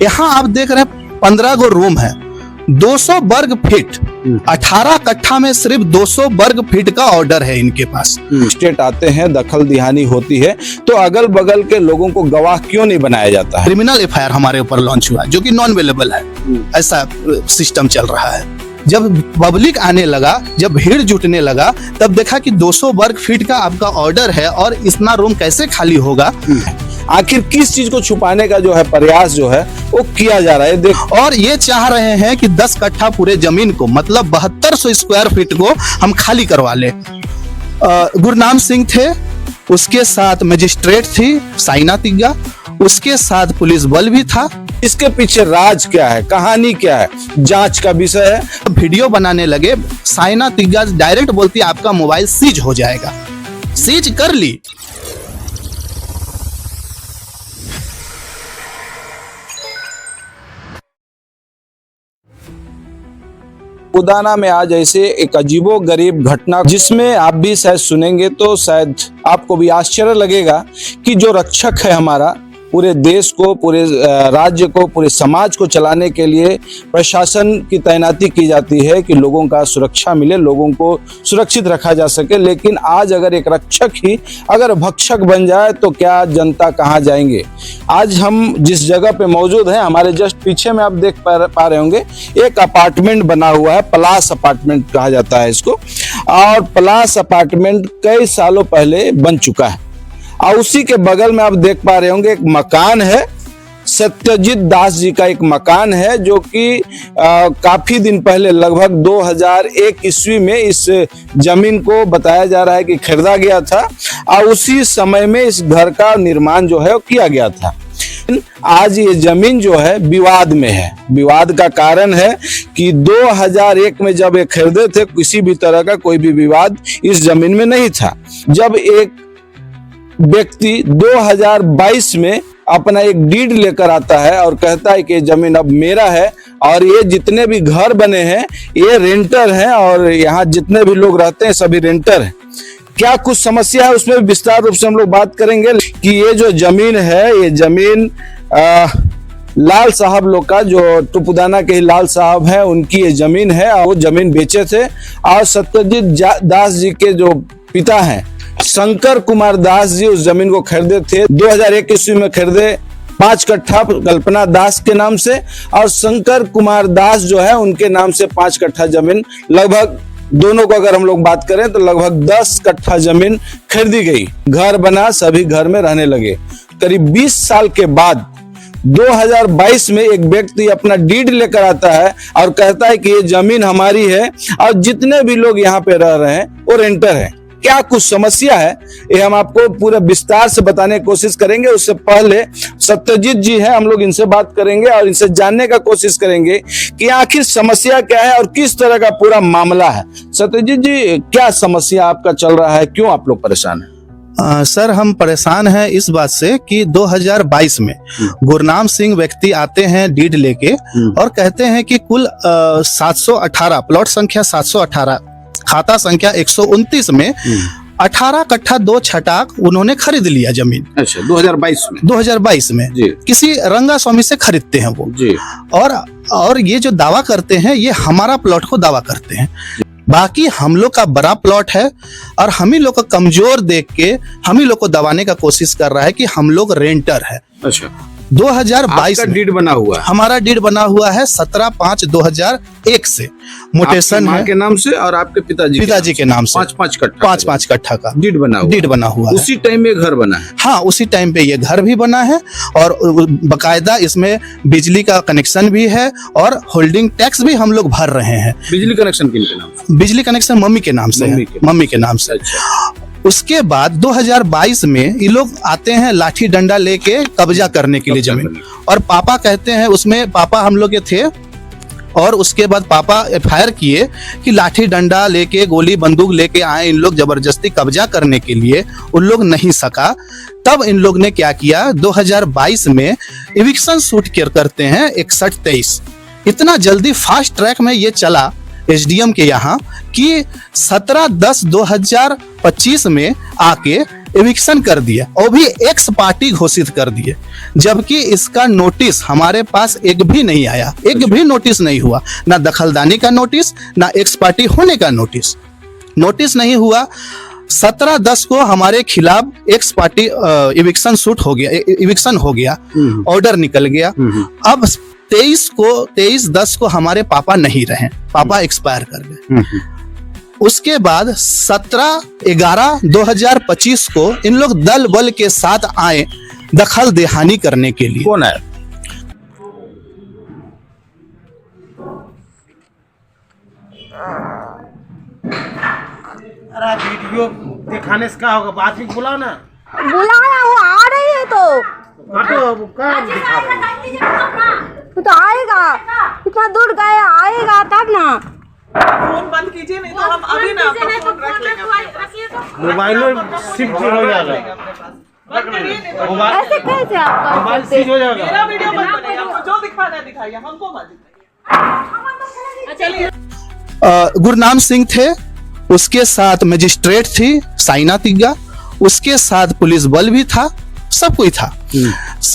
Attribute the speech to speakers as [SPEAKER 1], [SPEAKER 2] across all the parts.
[SPEAKER 1] यहाँ आप देख रहे हैं 15 गो रूम है, 200 वर्ग फीट, 18 कट्ठा में सिर्फ 200 वर्ग फीट का ऑर्डर है इनके पास।
[SPEAKER 2] स्टेट आते हैं, दखल दिहानी होती है, तो अगल बगल के लोगों को गवाह क्यों नहीं बनाया जाता है?
[SPEAKER 1] क्रिमिनल एफआईआर हमारे ऊपर लॉन्च हुआ जो कि नॉन अवेलेबल है, ऐसा सिस्टम चल रहा है। जब पब्लिक आने लगा, जब भीड़ जुटने लगा, तब देखा कि 200 वर्ग फीट का आपका ऑर्डर है और इतना रूम कैसे खाली होगा।
[SPEAKER 2] आखिर किस चीज को छुपाने का जो है प्रयास जो है वो किया जा रहा है देख।
[SPEAKER 1] और ये चाह रहे हैं कि 10 कट्ठा पूरे जमीन को, मतलब 7200 स्क्वायर फीट को हम खाली करवा ले। गुरनाम सिंह थे, उसके साथ मजिस्ट्रेट थी साइना तिग्गा, उसके साथ पुलिस बल भी था।
[SPEAKER 2] इसके पीछे राज क्या है, कहानी क्या है, जांच का विषय है।
[SPEAKER 1] वीडियो बनाने लगे, साइना तिग्गा डायरेक्ट बोलती है आपका मोबाइल सीज हो जाएगा, सीज कर ली।
[SPEAKER 2] उदाना में आज ऐसे एक अजीबो गरीब घटना जिसमें आप भी शायद सुनेंगे तो शायद आपको भी आश्चर्य लगेगा कि जो रक्षक है हमारा, पूरे देश को, पूरे राज्य को, पूरे समाज को चलाने के लिए प्रशासन की तैनाती की जाती है कि लोगों का सुरक्षा मिले, लोगों को सुरक्षित रखा जा सके। लेकिन आज अगर एक रक्षक ही अगर भक्षक बन जाए तो क्या जनता कहाँ जाएंगे? आज हम जिस जगह पे मौजूद हैं, हमारे जस्ट पीछे में आप देख पा रहे होंगे एक अपार्टमेंट बना हुआ है, पलास अपार्टमेंट कहा जाता है इसको। और पलास अपार्टमेंट कई सालों पहले बन चुका है और उसी के बगल में आप देख पा रहे होंगे एक मकान है, सत्यजीत दास जी का एक मकान है, जो कि काफी दिन पहले लगभग 2001 ईस्वी में इस जमीन को बताया जा रहा है कि खरीदा गया था और उसी समय में इस घर का निर्माण जो है वो किया गया था। आज ये जमीन जो है विवाद में है। विवाद का कारण है कि 2001 में जब ये खरीदे थे, किसी भी तरह का कोई भी विवाद इस जमीन में नहीं था। जब एक व्यक्ति 2022 में अपना एक डीड लेकर आता है और कहता है कि जमीन अब मेरा है और ये जितने भी घर बने हैं ये रेंटर हैं और यहाँ जितने भी लोग रहते हैं सभी रेंटर हैं। क्या कुछ समस्या है उसमें विस्तार रूप से हम लोग बात करेंगे कि ये जो जमीन है, ये जमीन लाल साहब लोग का, जो टुपुदाना के ही लाल साहब हैं, उनकी ये जमीन है और वो जमीन बेचे थे। और सत्यजीत दास जी के जो पिता हैं शंकर कुमार दास जी उस जमीन को खरीदे थे। 2001 ईस्वी में खरीदे 5 कट्ठा कल्पना दास के नाम से, और शंकर कुमार दास जो है उनके नाम से 5 कट्ठा जमीन, लगभग दोनों को अगर हम लोग बात करें तो लगभग 10 कट्ठा जमीन खरीदी गई। घर बना, सभी घर में रहने लगे। करीब 20 साल के बाद 2022 में एक व्यक्ति अपना डीड लेकर आता है और कहता है कि ये जमीन हमारी है और जितने भी लोग यहाँ पे रह रहे हैं वो रेंटर हैं। क्या कुछ समस्या है ये हम आपको पूरे विस्तार से बताने की कोशिश करेंगे। उससे पहले सत्यजीत जी हैं, हम लोग इनसे बात करेंगे और इनसे जानने का कोशिश करेंगे कि आखिर समस्या क्या है और किस तरह का पूरा मामला है। सत्यजीत जी, क्या समस्या आपका चल रहा है, क्यों आप लोग परेशान हैं?
[SPEAKER 1] सर, हम परेशान हैं इस बात से कि 2022 में गुरनाम सिंह व्यक्ति आते हैं डीड लेके और कहते हैं कि कुल 718 प्लॉट संख्या 718 खाता संख्या 129 में 18 कट्ठा 2 छटाक उन्होंने खरीद लिया जमीन।
[SPEAKER 2] अच्छा, 2022 में
[SPEAKER 1] जी। किसी रंगा स्वामी से खरीदते हैं वो जी। और ये जो दावा करते हैं ये हमारा प्लॉट को दावा करते हैं। बाकी हम लोग का बड़ा प्लॉट है और हम ही लोग का कमजोर देख के हम ही लोग को दबाने का कोशिश कर रहा है कि हम लोग रेंटर है।
[SPEAKER 2] अच्छा,
[SPEAKER 1] 2022
[SPEAKER 2] का डीड बना हुआ है?
[SPEAKER 1] हमारा डीड बना हुआ है 17/5/2001 से। मोटेशन
[SPEAKER 2] है के नाम से और आपके पिताजी के नाम से
[SPEAKER 1] 5-5 कट्ठा का
[SPEAKER 2] डीड बना हुआ है।
[SPEAKER 1] उसी टाइम में घर बना है। हाँ, उसी टाइम पे ये घर भी बना है और बकायदा इसमें बिजली का कनेक्शन भी है और होल्डिंग टैक्स भी हम लोग भर रहे हैं।
[SPEAKER 2] बिजली कनेक्शन किनके नाम से?
[SPEAKER 1] बिजली कनेक्शन मम्मी के नाम से, मम्मी के नाम से। उसके बाद 2022 में ये लोग आते हैं लाठी डंडा लेके कब्जा करने के लिए जमीन, और पापा कहते हैं, उसमें पापा हम लोग के थे और उसके बाद पापा एफआईआर किए कि लाठी डंडा लेके, गोली बंदूक लेके आए इन लोग जबरदस्ती कब्जा करने के लिए। उन लोग नहीं सका, तब इन लोग ने क्या किया, 2022 में इविक्शन सूट करते हैं 61-23। इतना जल्दी फास्ट ट्रैक में ये चला एसडीएम के यहाँ कि 17/10/2025 में आके एविक्शन कर दिया, और भी एक्स पार्टी घोषित कर दिए, जबकि इसका नोटिस हमारे पास एक भी नहीं आया, एक भी नोटिस नहीं हुआ, ना दखलदानी का नोटिस, ना एक्स पार्टी होने का नोटिस नहीं हुआ। 17/10 को हमारे खिलाफ एक्स पार्टी इविक्शन सूट हो गया, इविक्शन हो गया, ऑर्डर निकल गया। अब 23/10 को हमारे पापा नहीं रहे, पापा एक्सपायर कर गए। उसके बाद 17/11/2025 को इन लोग दल बल के साथ आए दखल देहानी करने के लिए।
[SPEAKER 2] कौन है?
[SPEAKER 3] अरे वीडियो दिखाने से क्या होगा, बात ही बुलाओ ना।
[SPEAKER 4] बुलाया वो आ रही है तो
[SPEAKER 3] काटो, क्या दिखा रहे हो?
[SPEAKER 4] वो तो आएगा, इतना दूर गया, आएगा तब ना।
[SPEAKER 5] फोन बंद कीजिए, नहीं तो हम अभी ना आपका फोन रख लेंगे।
[SPEAKER 3] मोबाइल में शिफ्ट हो जाएगा, मोबाइल
[SPEAKER 4] ऐसे कैसे आप
[SPEAKER 3] मोबाइल सीज हो जाएगा।
[SPEAKER 5] मेरा वीडियो बंद बनेगा, आपको जो दिखाना है दिखाइए, हमको मत दिखाइए। चलिए।
[SPEAKER 1] गुरनाम सिंह थे, उसके साथ मजिस्ट्रेट थी साइना तिग्गा, उसके साथ पुलिस बल भी था, सब कोई था।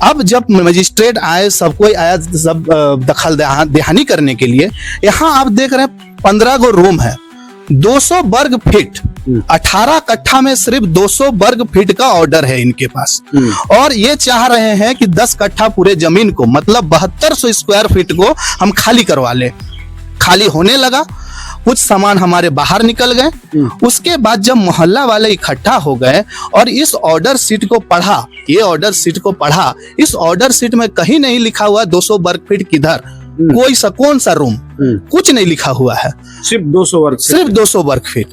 [SPEAKER 1] अब जब मजिस्ट्रेट आए, सब कोई आया, सब दखल देहानी करने के लिए। यहाँ आप देख रहे हैं 15 गो रूम है, 200 वर्ग फीट, 18 कट्ठा में सिर्फ 200 वर्ग फीट का ऑर्डर है इनके पास, और ये चाह रहे हैं कि 10 कट्ठा पूरे जमीन को, मतलब 7200 स्क्वायर फीट को हम खाली करवा ले। खाली होने लगा, कुछ सामान हमारे बाहर निकल गए। उसके बाद जब मोहल्ला वाले इकट्ठा हो गए और इस ऑर्डर शीट को पढ़ा, ये ऑर्डर शीट को पढ़ा, इस ऑर्डर शीट में कहीं नहीं लिखा हुआ 200 वर्ग फीट किधर, कोई सा कौन सा रूम, कुछ नहीं लिखा हुआ है,
[SPEAKER 2] सिर्फ 200 वर्ग,
[SPEAKER 1] सिर्फ 200 वर्ग फीट।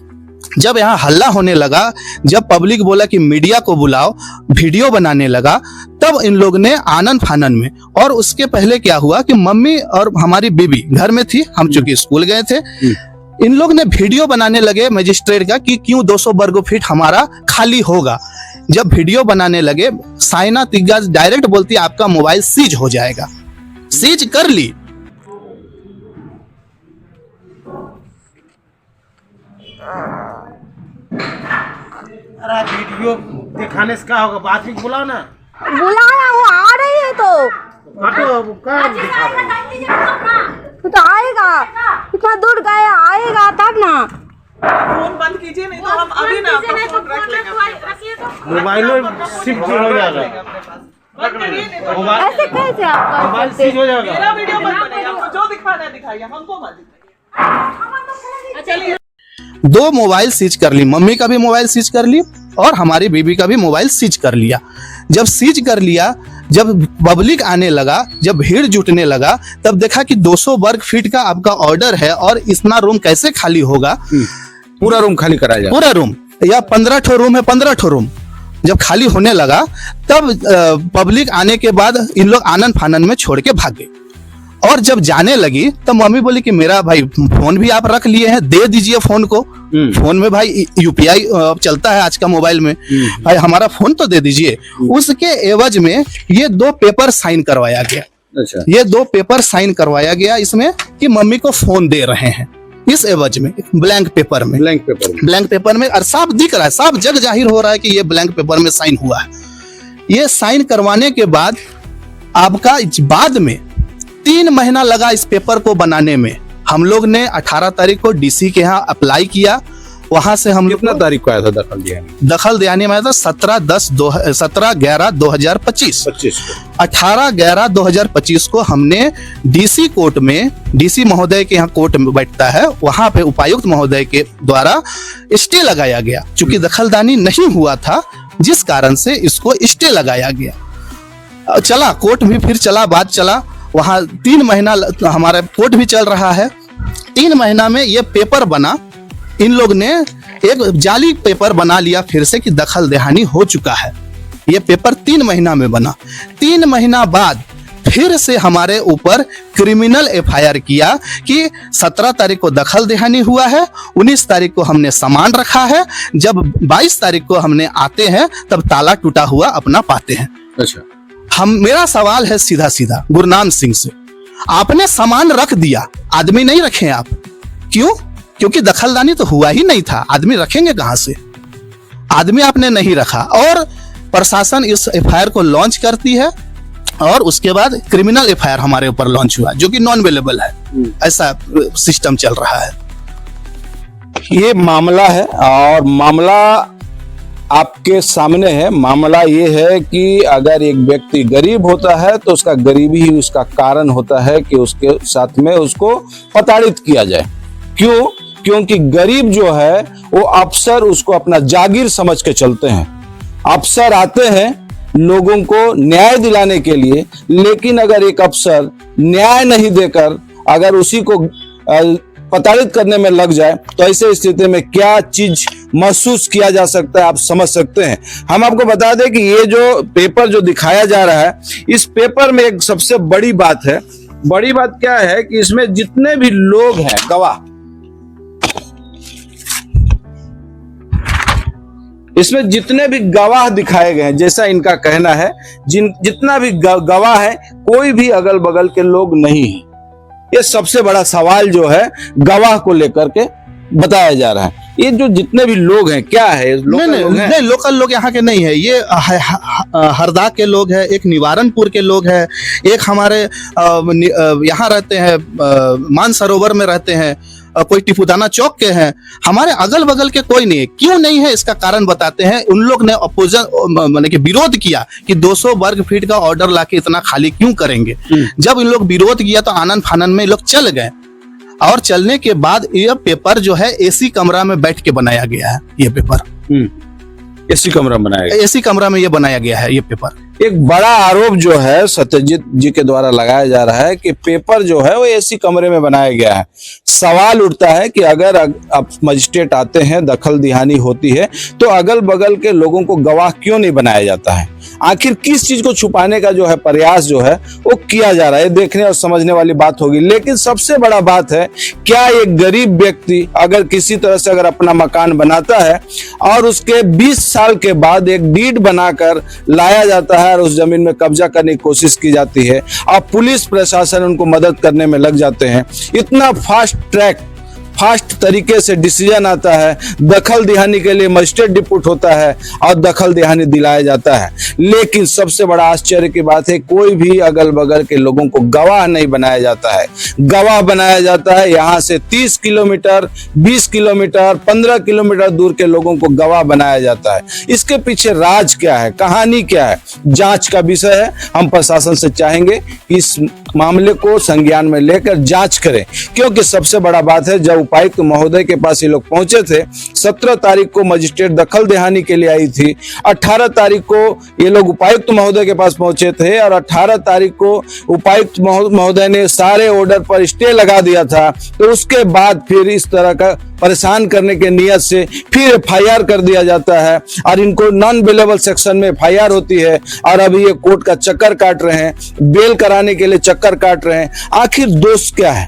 [SPEAKER 1] जब यहाँ हल्ला होने लगा, जब पब्लिक बोला कि मीडिया को बुलाओ, वीडियो बनाने लगा, तब इन लोग ने आनन फानन में, और उसके पहले क्या हुआ कि मम्मी और हमारी बीबी घर में थी, हम चूंकि स्कूल गए थे, इन लोग ने वीडियो बनाने लगे मजिस्ट्रेट का कि क्यों 200 वर्ग फीट हमारा खाली होगा। जब वीडियो बनाने लगे, साइना तिग्गा डायरेक्ट बोलती है आपका मोबाइल सीज हो जाएगा, सीज कर ली।
[SPEAKER 3] अरे वीडियो दिखाने से क्या होगा, बात ही बुलाओ ना।
[SPEAKER 4] बुलाया वो आ रही है तो
[SPEAKER 3] काटो, क्या दिखा रहे हो?
[SPEAKER 4] वो तो आएगा, इतना दूर गया, आएगा तब ना।
[SPEAKER 5] फोन बंद कीजिए, नहीं तो हम अभी ना आपका फोन रख लेंगे।
[SPEAKER 3] मोबाइल में शिफ्ट हो जाएगा, मोबाइल
[SPEAKER 4] ऐसे कैसे आप
[SPEAKER 3] मोबाइल सीज हो जाएगा।
[SPEAKER 5] मेरा वीडियो बंद बनेगा, आपको जो दिखाना है दिखाइए, हमको मत दिखाइए। चलिए।
[SPEAKER 1] 2 मोबाइल सीज कर ली, मम्मी का भी मोबाइल सीज कर ली और हमारी बीबी का भी मोबाइल सीज कर लिया। जब सीज कर लिया, जब पब्लिक आने लगा, जब भीड़ जुटने लगा, तब देखा कि 200 वर्ग फीट का आपका ऑर्डर है और इतना रूम कैसे खाली होगा।
[SPEAKER 2] पूरा रूम खाली कराया जाए,
[SPEAKER 1] पूरा रूम, या 15 ठो रूम है, 15 ठो रूम जब खाली होने लगा, तब पब्लिक आने के बाद इन लोग आनन फानन में छोड़ के भाग गए। और जब जाने लगी तब मम्मी बोली कि मेरा भाई फोन भी आप रख लिए हैं, दे दीजिए फोन को, फोन में भाई यूपीआई चलता है आज का मोबाइल में, भाई हमारा फोन तो दे दीजिए। उसके एवज में ये 2 पेपर साइन करवाया गया।
[SPEAKER 2] अच्छा,
[SPEAKER 1] ये 2 पेपर साइन करवाया गया इसमें कि मम्मी को फोन दे रहे हैं, इस एवज में, ब्लैंक पेपर में, ब्लैंक पेपर में, और साफ दिख रहा है, साफ जग जाहिर हो रहा है कि ये ब्लैंक पेपर में साइन हुआ है। ये साइन करवाने के बाद आपका बाद में 3 महीना लगा इस पेपर को बनाने में। हम लोग ने 18 तारीख को डीसी के यहाँ अप्लाई किया, वहां से हम
[SPEAKER 2] कितना तारीख को आया था दखल देहानी?
[SPEAKER 1] दखल देहानी में आया था 17/11/2025। 18/11/2025 को हमने डीसी कोर्ट में, डीसी महोदय के यहाँ कोर्ट में बैठता है, वहां पे उपायुक्त महोदय के द्वारा स्टे लगाया गया। चूंकि दखलदानी नहीं हुआ था, जिस कारण से इसको स्टे लगाया गया। चला कोर्ट भी, फिर चला, बात चला, वहां 3 महीना हमारा कोर्ट भी चल रहा है। 3 महीना में ये पेपर बना, इन लोग ने एक जाली पेपर बना लिया फिर से कि दखल देहानी हो चुका है। ये पेपर 3 महीना में बना। 3 महीना बाद फिर से हमारे ऊपर क्रिमिनल एफआईआर किया कि 17 तारीख को दखल देहानी हुआ है, 19 तारीख को हमने सामान रखा है, जब 22 तारीख को हमने आते हैं तब ताला टूटा हुआ अपना पाते हैं।
[SPEAKER 2] अच्छा,
[SPEAKER 1] मेरा सवाल है सीधा सीधा गुरनाम सिंह से, आपने सामान रख दिया, आदमी नहीं रखे आप, क्यों? क्योंकि दखलदानी तो हुआ ही नहीं था, आदमी रखेंगे कहां से? आदमी आपने नहीं रखा और प्रशासन इस एफआईआर को लॉन्च करती है और उसके बाद क्रिमिनल एफआईआर हमारे ऊपर लॉन्च हुआ जो कि नॉन अवेलेबल है। ऐसा सिस्टम चल रहा है।
[SPEAKER 2] ये मामला है और मामला आपके सामने है। मामला ये है कि अगर एक व्यक्ति गरीब होता है तो उसका गरीबी ही उसका कारण होता है कि उसके साथ में उसको प्रताड़ित किया जाए। क्यों? क्योंकि गरीब जो है वो अफसर उसको अपना जागीर समझ के चलते हैं। अफसर आते हैं लोगों को न्याय दिलाने के लिए, लेकिन अगर एक अफसर न्याय नहीं देकर अगर उसी को प्रताड़ित करने में लग जाए तो ऐसे स्थिति में क्या चीज महसूस किया जा सकता है आप समझ सकते हैं। हम आपको बता दें कि ये जो पेपर जो दिखाया जा रहा है, इस पेपर में एक सबसे बड़ी बात है। बड़ी बात क्या है कि इसमें जितने भी लोग हैं गवाह, इसमें जितने भी गवाह दिखाए गए हैं, जैसा इनका कहना है, जितना भी गवाह है कोई भी अगल बगल के लोग नहीं है। ये सबसे बड़ा सवाल जो है गवाह को लेकर के बताया जा रहा है। ये जो जितने भी लोग हैं क्या है?
[SPEAKER 1] नहीं, लोकल लोग यहाँ के नहीं है। ये हरदा के लोग हैं, एक निवारनपुर के लोग हैं, एक हमारे यहाँ रहते हैं, मानसरोवर में रहते हैं, कोई टिपुदाना चौक के हैं। हमारे अगल बगल के कोई नहीं है। क्यों नहीं है इसका कारण बताते हैं। उन लोग ने माने कि विरोध किया कि 200 वर्ग फीट का ऑर्डर लाके इतना खाली क्यों करेंगे। जब इन लोग विरोध किया तो आनंद फानन में लोग चल गए और चलने के बाद ये पेपर जो है एसी कमरा में बैठ के बनाया गया है। ये पेपर
[SPEAKER 2] एसी कमरा बनाया गया,
[SPEAKER 1] एसी कमरा में ये बनाया गया है। ये पेपर
[SPEAKER 2] एक बड़ा आरोप जो है सत्यजीत जी के द्वारा लगाया जा रहा है कि पेपर जो है वो एसी कमरे में बनाया गया है। सवाल उठता है कि अगर अब मजिस्ट्रेट आते हैं, दखल दिहानी होती है, तो अगल बगल के लोगों को गवाह क्यों नहीं बनाया जाता है? आखिर किस चीज को छुपाने का जो है प्रयास जो है वो किया जा रहा है? देखने और समझने वाली बात होगी। लेकिन सबसे बड़ा बात है, क्या एक गरीब व्यक्ति अगर किसी तरह से अगर अपना मकान बनाता है और उसके 20 साल के बाद एक डीड बनाकर लाया जाता है और उस जमीन में कब्जा करने की कोशिश की जाती है और पुलिस प्रशासन उनको मदद करने में लग जाते हैं, इतना फास्ट तरीके से डिसीजन आता है, दखल दिहानी के लिए मजिस्ट्रेट डिप्यूट होता है और दखल दिहानी दिलाया जाता है। लेकिन सबसे बड़ा आश्चर्य की बात है, कोई भी अगल बगल के लोगों को गवाह नहीं बनाया जाता है। गवाह बनाया जाता है यहाँ से 30 किलोमीटर, 20 किलोमीटर, 15 किलोमीटर दूर के लोगों को गवाह बनाया जाता है। इसके पीछे राज क्या है, कहानी क्या है, जांच का विषय है। हम प्रशासन से चाहेंगे कि इस मामले को संज्ञान में लेकर जांच करें, क्योंकि सबसे बड़ा बात है, जब उपायुक्त महोदय के पास ये लोग पहुंचे थे, 17 तारीख को मजिस्ट्रेट दखल दिहानी के लिए आई थी, 18 तारीख को ये लोग उपायुक्त महोदय के पास पहुंचे थे और 18 तारीख को उपायुक्त महोदय ने सारे ऑर्डर पर स्टे लगा दिया था। तो उसके बाद फिर इस तरह का परेशान करने के नियत से फिर एफआईआर कर दिया जाता है और इनको नॉन बेलेबल सेक्शन में एफआईआर होती है और अभी ये कोर्ट का चक्कर काट रहे हैं, बेल कराने के लिए चक्कर काट रहे हैं। आखिर दोष क्या है,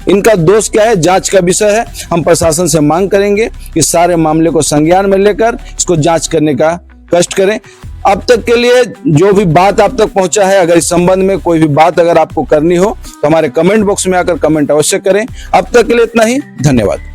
[SPEAKER 2] इनका दोष क्या है, जांच का विषय है। हम प्रशासन से मांग करेंगे कि सारे मामले को संज्ञान में लेकर इसको जांच करने का कष्ट करें। अब तक के लिए जो भी बात आप तक पहुंचा है, अगर इस संबंध में कोई भी बात अगर आपको करनी हो तो हमारे कमेंट बॉक्स में आकर कमेंट अवश्य करें। अब तक के लिए इतना ही, धन्यवाद।